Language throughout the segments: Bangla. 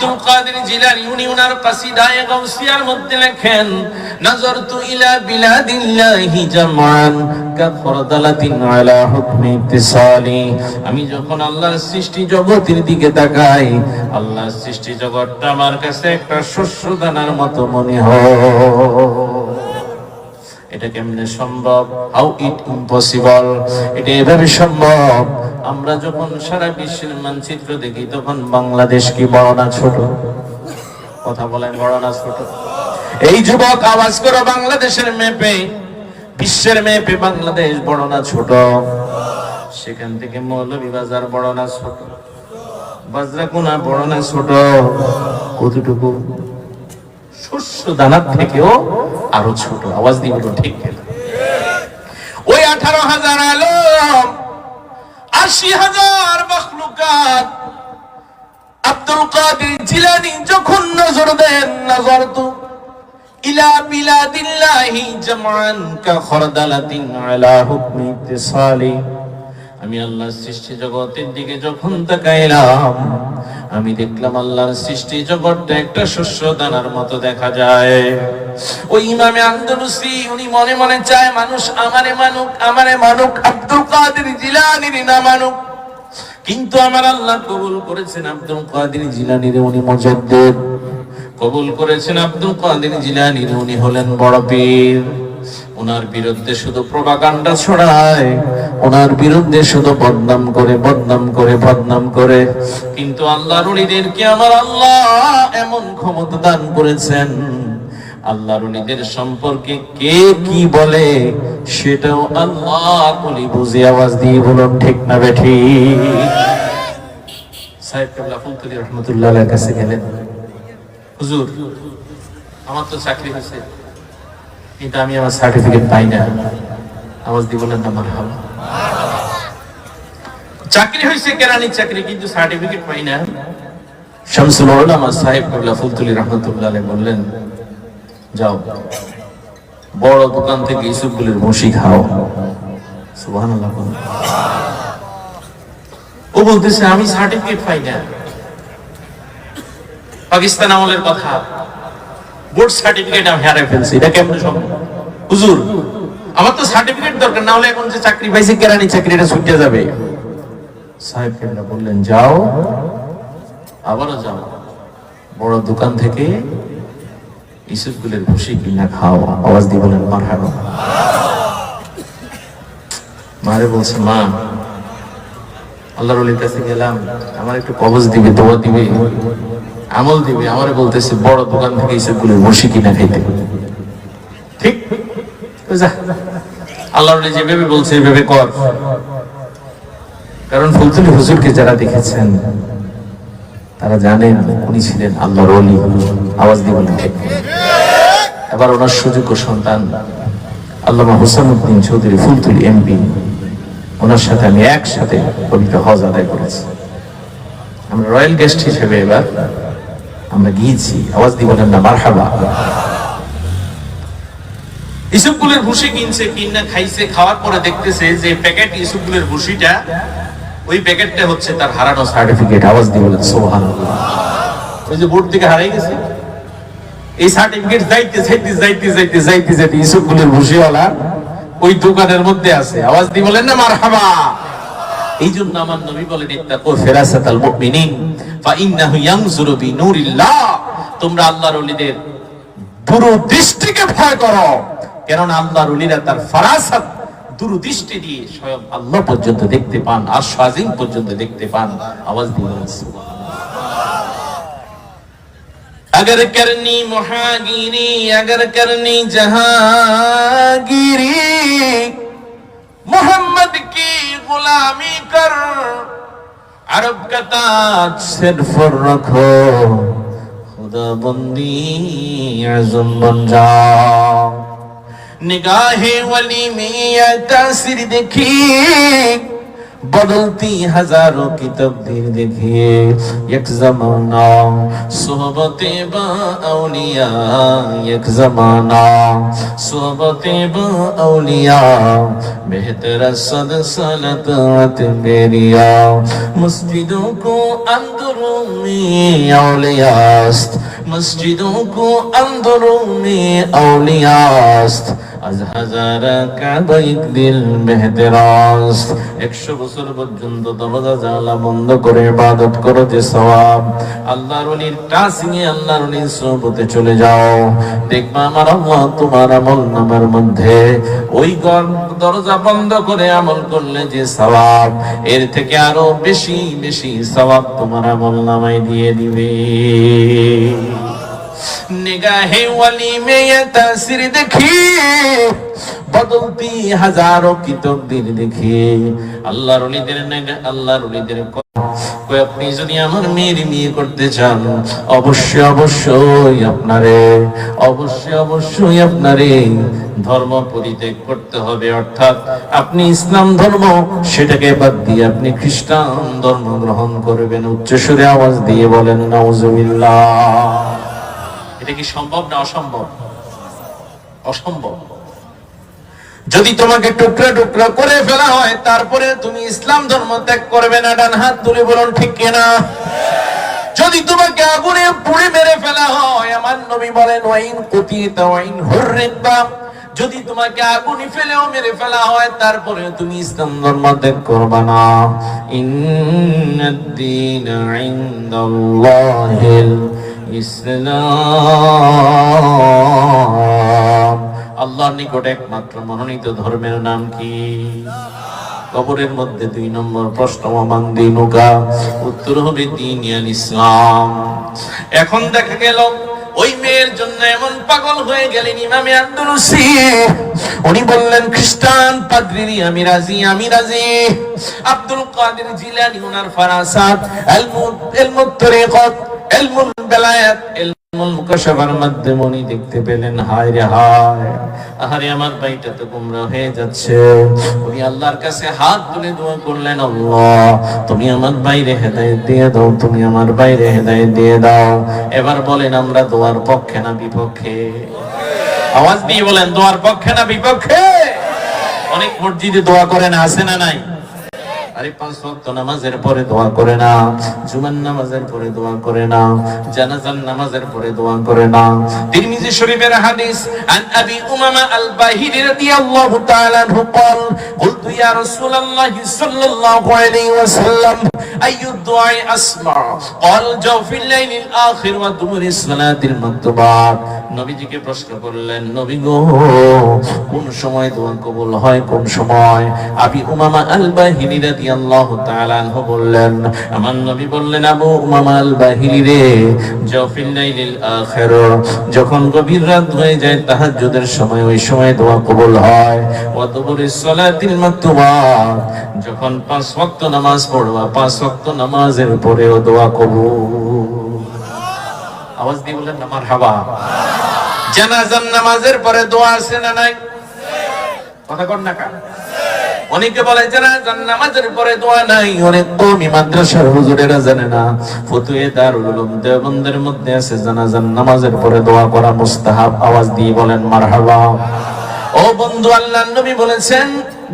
আব্দুল কাদের জিলানী উনি ওনার কাসিদায়ে গাউসিয়ার মধ্যে লেখেন, নাযারতু ইলা বিলাদিল্লাহি জামান কাফরদালাতিন আলা হুকমি ইত্তিসালি। আমি যখন আল্লাহর সৃষ্টি জগতের দিকে তাকাই, আল্লাহর সৃষ্টি জগৎটা আমার কাছে একটা শস্য দানার মতো মনে হয়। এটা কেমনে সম্ভব? How it impossible? এটা এভাবে সম্ভব, আমরা যখন সারা বিশ্বের মানচিত্র দেখি তখন বাংলাদেশ কি বড় না ছোট? কথা বলেন, বড় না ছোট? এই যুবক আওয়াজ করো, বাংলাদেশের ম্যাপে, বিশ্বের ম্যাপে বাংলাদেশ বড় না ছোট? সেখান থেকে মৌলভীবাজার বড় না ছোট? বাজরাকুনা বড় না ছোট? কতটুকু? শস্য দানার থেকেও আরো ছোট। আওয়াজ দিয়ে বলুন ঠিক কিনা? ওই 18,000 আলম, 80,000 মাখলুকাত আব্দুল কাদের জিলানী যখন নজর দেন, নাযারতু ইলা বিলাদিল্লাহি জামান কাখরদালাতিন আলা হুকমি ইত্তিসালি। আমি আল্লাহর সৃষ্টি জগতের দিকে যখন তাকাইলাম, আমি দেখলাম আল্লাহর সৃষ্টি জগৎটা একটা শস্য দানার মতো দেখা যায়। ওই ইমামে আন্দালুসি উনি মনে মনে চায় মানুষ আমারে মানুক, আমারে মানুক, আব্দুল কাদের জিলানীর না মানুক। কিন্তু আমার আল্লাহ কবুল করেছেন আব্দুল কাদের জিলানীর, উনি মুজাদ্দিদ। কবুল করেছেন আব্দুল কাদের জিলানীর, উনি হলেন বড় পীর। ওনার বিরুদ্ধে শুধু প্রোপাগান্ডা ছড়ায়, ওনার বিরুদ্ধে শুধু বদনাম করে বদনাম করে বদনাম করে। কিন্তু আল্লাহর ওলিদেরকে আমার আল্লাহ এমন ক্ষমতা দান করেছেন, আল্লাহর ওলিদের সম্পর্কে কে কি বলে সেটাও আল্লাহ ওলি বুঝে। আওয়াজ দিয়ে বলুন ঠিক না বেঠিক? সাহেব কেবলা ফুলতলি রহমতুল্লাহ আলাইহির কাছে গেলেন, হুজুর আমার তো চাকরি হয়েছে কিন্তু আমি আমার সার্টিফিকেট পাই না। আওয়াজ দিয়ে বলেন না মারহাবা। চাকরি হয়েছে কেরানির চাকরি, কিন্তু সার্টিফিকেট পাই না। শামসুল উলামা সাহেব কেবলা ফুলতলি রহমতুল্লাহ আলাইহি বললেন, যাও বড় দোকান থেকে ইসুফগুলির বসি খাও। সুবহানাল্লাহ। ও বলতেছে আমি সার্টিফিকেট পাই না। পাকিস্তান আমলের কথা, বোর্ড সার্টিফিকেট আমি হারাই ফেলছি, এটা কেমন সম্ভব? হুজুর আমার তো সার্টিফিকেট দরকার, না হলে এখন যে চাকরি পাইছি কেরানি চাকরি, এটা ছুটে যাবে। সাহেব কেবলা বললেন, যাও আবারও যাও, বড় দোকান থেকে ইসুফগুলের ভুসি কিনা খাও। আওয়াজ দিয়ে বলেন মারহাবা। মারে বলছে, মা আল্লাহর ওলির কাছে গেলাম, আমার একটু কবজ দিবে, দোয়া দিবে, আমল দিবে। আমারে বলতেছে বড় দোকান থেকে ইসুফগুলের ভুসি কিনা খাইতে। ঠিক যা, আল্লাহর ওলি যেভাবে বলছে এভাবে কর। কারণ ফুলতলি হুজুরকে যারা দেখেছেন তারা জানেন উনি ছিলেন আল্লাহর ওলি। আওয়াজ দিয়ে বলেন ঠিক। এবার ওনার সুযোগ্য সন্তান আল্লামা হুসাইনুদ্দিন চৌধুরী ফুলতলি এমপি, ওনার সাথে আমি একসাথে পবিত্র হজ আদায় করেছি। আমরা রয়্যাল গেস্ট হিসেবে এবার আমরা গিয়েছি। আওয়াজ দিয়ে বলেন না মারহাবা। ইসুফগুলের ভুসি কিনছে, কিনা খাইছে, খাওয়ার পরে দেখতেছে যে প্যাকেট ইসুফগুলের ভুসিটা, ওই প্যাকেটটা হচ্ছে তার হারানো সার্টিফিকেট। আওয়াজ দিয়ে বলেন সুবহানাল্লাহ। ওই যে বোর্ড থেকে হারাই গেছে, এই সার্টিফিকেট যাইতে যাইতে যাইতে যাইতে যাইতে যাইতে ইসুফগুলের ভুসিওয়ালা ওই দোকানের মধ্যে আছে। আওয়াজ দিয়ে বলেন না মারহাবা। এই জন্য আমার নবী বলেন, ইত্তাকু ফিরাসাতাল মুমিনিন ফাইন্নাহু ইয়ানজুরু বিনুরিল্লাহ। তোমরা আল্লাহর ওলিদের দূরদৃষ্টিকে ভয় করো, কারণ আল্লাহর ওলিরা তার ফারাসাত দূরদৃষ্টি দিয়ে স্বয়ং আল্লাহ পর্যন্ত দেখতে পান, আরশ আজিম পর্যন্ত দেখতে পান। আওয়াজ দিয়ে বলেন अगर करनी मुहागिरी, अगर करनी जहांगीरी, मोहम्मद की गुलामी कर, अरब का ताज सिर पर रखो, खुदा बंदी आज़म बन जाओ। निगाहे वली में ये तासीर देखी, बदलती हजारों की तकदीर देखिए, एक ज़माना सोहबते बा औलिया, एक ज़माना सोहबते बा औलिया, बेहतर सद सलतनत बेरिया, मस्जिदों को अंदरों में औलियास्त, मस्जिदों को अंदरों में औलियास्त, আজ হাজারা কাবা একদিল মেহতেরাস। 100 বছর পর্যন্ত দরজা জানালা বন্ধ করে ইবাদত করো যে সওয়াব, আল্লাহর ওলির টাসিংয়ে আল্লাহর ওলির সোহবতে চলে যাও, দেখবা আমার আল্লাহ তোমার আমলনামার মধ্যে ওই দরজা বন্ধ করে আমল করলে যে সওয়াব, এর থেকে আরো বেশি বেশি সওয়াব তোমার আমলনামায় দিয়ে দিবে। निगाहे वली में ये तासीर देखिए, बदलती हजारों की तकदीर देखिए। আল্লাহর ওলিদের আল্লাহর ওলিদের কই আপনি যদি আমার মেয়ের বিয়ে করতে চান, অবশ্যই অবশ্যই আপনারে ধর্ম পরিত্যাগ করতে হবে, অর্থাৎ আপনি ইসলাম ধর্ম সেটাকে বাদ দিয়ে আপনি খ্রিস্টান ধর্ম গ্রহণ করবেন। উচ্চস্বরে আওয়াজ দিয়ে বলেন নাউজুবিল্লাহ। এটা কি সম্ভব না অসম্ভব? অসম্ভব। যদি তোমাকে টুকরা টুকরা করে ফেলা হয়, তারপরে তুমি ইসলাম ধর্ম ত্যাগ করবে না? ডান হাত তুলে বলুন ঠিক কিনা? যদি তোমাকে আগুনে পুড়ে মেরে ফেলা হয়, আমার নবী বলেন ওয়াইন কুতিতা ওয়াইন হুররিতা, যদি তোমাকে আগুনে ফেলেও মেরে ফেলা হয়, তারপরে তুমি ইসলাম ধর্ম ত্যাগ করবে না। ইন্নাদ-দীনা ইনদাল্লাহিল ইসলাম, আল্লাহর নিকট একমাত্র মনোনীত ধর্মের নাম কি? কবরের মধ্যে 2 নম্বর প্রশ্ন, মান দীনুকা, উত্তর হবে দীন ইসলাম। এখন দেখা গেল ওই মেয়ের জন্য এমন পাগল হয়ে গেলেন ইমামে আন্দলুসি, উনি বললেন খ্রিস্টান পাদ্রী আমি রাজি, আমি রাজি। আব্দুল কাদের জিলানী ওনার ফারাসাত ইলমুত তরিকত, ইলমুল বেলায়াত, ইলমুল মুকাশাফার মাধ্যমে উনি দেখতে পেলেন হায় রে হায়, আহারে আমার ভাইটা তো গোমরা হয়ে যাচ্ছে। উনি আল্লাহর কাছে হাত তুলে দোয়া করলেন, আল্লাহ তুমি আমার ভাইরে হেদায়েত দিয়ে দাও, তুমি আমার ভাইরে হেদায়েত দিয়ে দাও। এবার বলেন আমরা দোয়ার পক্ষে না বিপক্ষে? আওয়াজ দিয়ে বলেন দোয়ার পক্ষে না বিপক্ষে? অনেক মসজিদে দোয়া করে না, আছে না নাই? আরে 5 ওয়াক্ত নামাজের পরে দোয়া করে না, জুমার নামাজের পরে দোয়া করে না, জানাজার নামাজের পরে দোয়া করে না। তিরমিজি শরীফের হাদিস, আন আবি উমামা আল-বাহিলি রাদিয়াল্লাহু তাআলা আনহু قال قلت يا رسول الله صلى الله عليه وسلم اي الدعاء اسمع قال جوف الليل الاخر ودبر الصلاه المكتوبات। নবীজিকে প্রশ্ন করলেন, নবী গো কোন সময় দোয়া কবুল হয়, কোন সময়? আবি উমামা আল-বাহিলি রাদিয়াল্লাহু তাআলা আনহু বললেন, আমার নবী বললেন, আবু উমামা আল-বাহিলি রে, জাওফিল লাইলিল আখির, যখন গভীর রাত হয়ে যায় তাহাজ্জুদের সময়, ওই সময় দোয়া কবুল হয়। ওয়া দুবুরিস সালাতিল মাকতুবাত, যখন 5 ওয়াক্ত নামাজ পড়বা, 5 ওয়াক্ত নামাজের পরেও দোয়া কবুল। আওয়াজ দিয়ে বলেন না মারহাবা। জানাজার নামাজের পরে দোয়া আছে না নাই? কথা কর না কেন? অনেকে বলে জানাজার নামাজের পরে দোয়া নাই, অনেক কওমি মাদ্রাসার হুজুরেরা জানে না। ফতোয়া দারুল উলুম দেওবন্দের মধ্যে আছে জানাজার নামাজের পরে দোয়া করা মুস্তাহাব। আওয়াজ দিয়ে বলেন মারহাবা। ও বন্ধু, আল্লাহর নবী বলেছেন,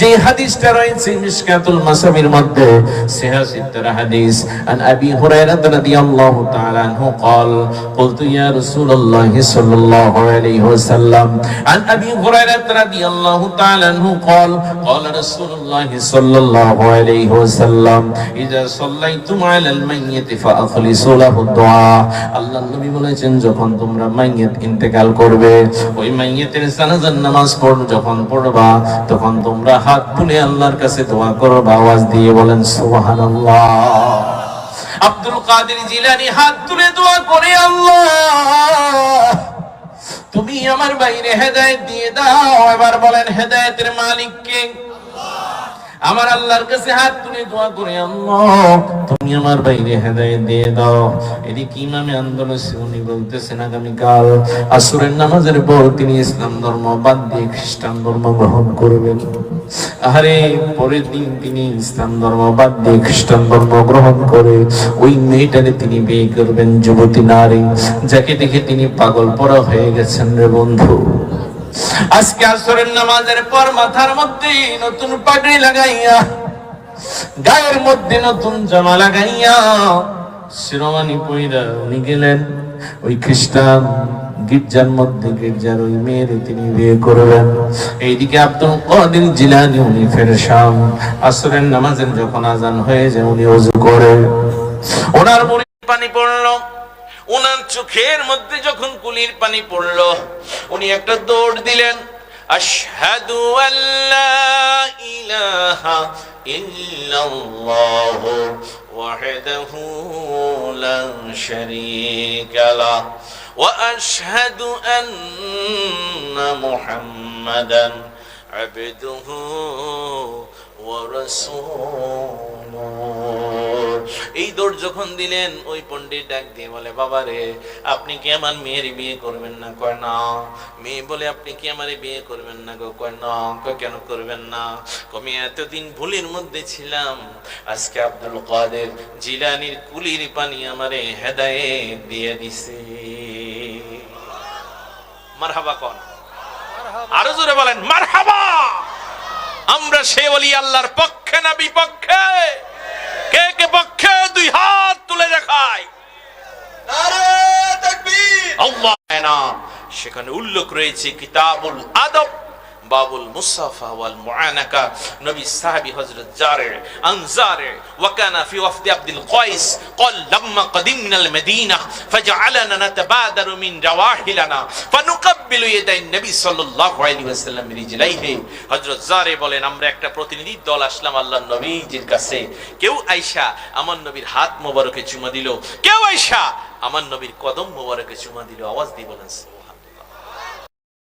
যে হাদিসটা রয়েছে মিশকাতুল মাসাবির মধ্যে, সহিহ সিত্তার হাদিস, আন আবি হুরায়রা রাদিয়াল্লাহু তাআলা আনহু قال قلت يا رسول الله صلى الله عليه وسلم عن ابي هريره رضي الله تعالى عنه قال قال رسول الله صلى الله عليه وسلم اذا صليتم على الميت فاخلصوا له الدعاء। আল্লাহর নবী বলেছেন, যখন তোমরা মাইয়িত ইন্তেকাল করবে, ওই মাইয়িতের জানাজার নামাজ যখন পড়বা, তখন তোমরা হাত তুলে আল্লাহর কাছে দোয়া করবা। আওয়াজ দিয়ে বলেন সুবহানাল্লাহ। আব্দুল কাদের জিলানী হাত তুলে দোয়া করে, আল্লাহ তুমি আমার ভাইরে হেদায়েত দিয়ে দাও। এবার বলেন হেদায়েতের মালিক কে? আমার আল্লাহর কাছে হাত তুলে দোয়া করে, আল্লাহ তুমি আমার বাইরে হেদায়েত দিয়ে দাও। এদিকে ইমামে আন্দোলন উনি বলতেছেন আগামীকাল আসরের নামাজের পর তিনি ইসলাম ধর্ম বাদ দিয়ে খ্রিস্টান ধর্ম গ্রহণ করবেন। আরে পরের দিন তিনি ইসলাম ধর্ম বাদ দিয়ে খ্রিস্টান ধর্ম গ্রহণ করে ওই মেয়েটারে তিনি বিয়ে করবেন, যুবতী নারী যাকে দেখে তিনি পাগল পড়া হয়ে গেছেন রে বন্ধু। আজকে আসরের নামাজের পর মাথার মধ্যে নতুন পাগড়ি লাগাইয়া, গায়ের মধ্যে নতুন জামা লাগাইয়া, শিরোমানি পইরা উনি গেলেন ওই খ্রিস্টান গির্জার মধ্যে, গির্জার ওই মেয়ের তিনি বিয়ে করবেন। এইদিকে আব্দুল কাদের জিলানী উনি ফেরেশান, আসরের নামাজের যখন আজান হয়ে যায় উনি ওযু করে, ওনার মুখে পানি পড়লো, ওনার চোখের মধ্যে যখন কুলির পানি পড়লো উনি একটা দৌড় দিলেন, আশহাদু আল্লা ইলাহা ইল্লাল্লাহু ওয়াহদাহু লা শারীকা লাহু ওয়া আশহাদু আন্না মুহাম্মাদান আবদুহু ওয়া রাসূলুহু। এই দৌড় যখন দিলেন ওই পণ্ডিত ডাক দিয়ে বলে, বাবা রে আপনি কি আমার মেয়ের বিয়ে করবেন না? কয় না। মেয়ে বলে, আপনি কি আমার বিয়ে করবেন না? কয় না। কেন করবেন না? আমি এতদিন ভুলের মধ্যে ছিলাম, আজকে আব্দুল কাদের জিলানীর কুলির পানি আমারে হেদায়েত দিয়ে দিছে। মারহাবা কোন? আরো জোরে বলেন মারহাবা। আমরা সেই ওলি আল্লাহর পক্ষে না বিপক্ষে? কে কে পক্ষে দুই হাত তুলে দেখায়। নারে তাকবীর। আল্লাহ না, সেখানে উল্লেখ রয়েছে কিতাবুল আদব বাবুল মুসাফা ওয়াল মুআনাকা। নবী সাহাবী হযরত জারি আনজারি ওয়া কানা ফি ওয়াফদ আব্দুল কাইস قال لما قدمنا المدينه فجعلنا نتبادر من رواحلنا فنقبل يدي النبي صلى الله عليه وسلم برجليه। হযরত জারি বলেন, আমরা একটা প্রতিনিধি দল আসলাম আল্লাহর নবীজির কাছে, কেউ আয়েশা আমার নবীর হাত মোবারকে চুমা দিল, কেউ আয়েশা আমার নবীর কদম মোবারকে চুমা দিল। আওয়াজ দিয়ে বলেন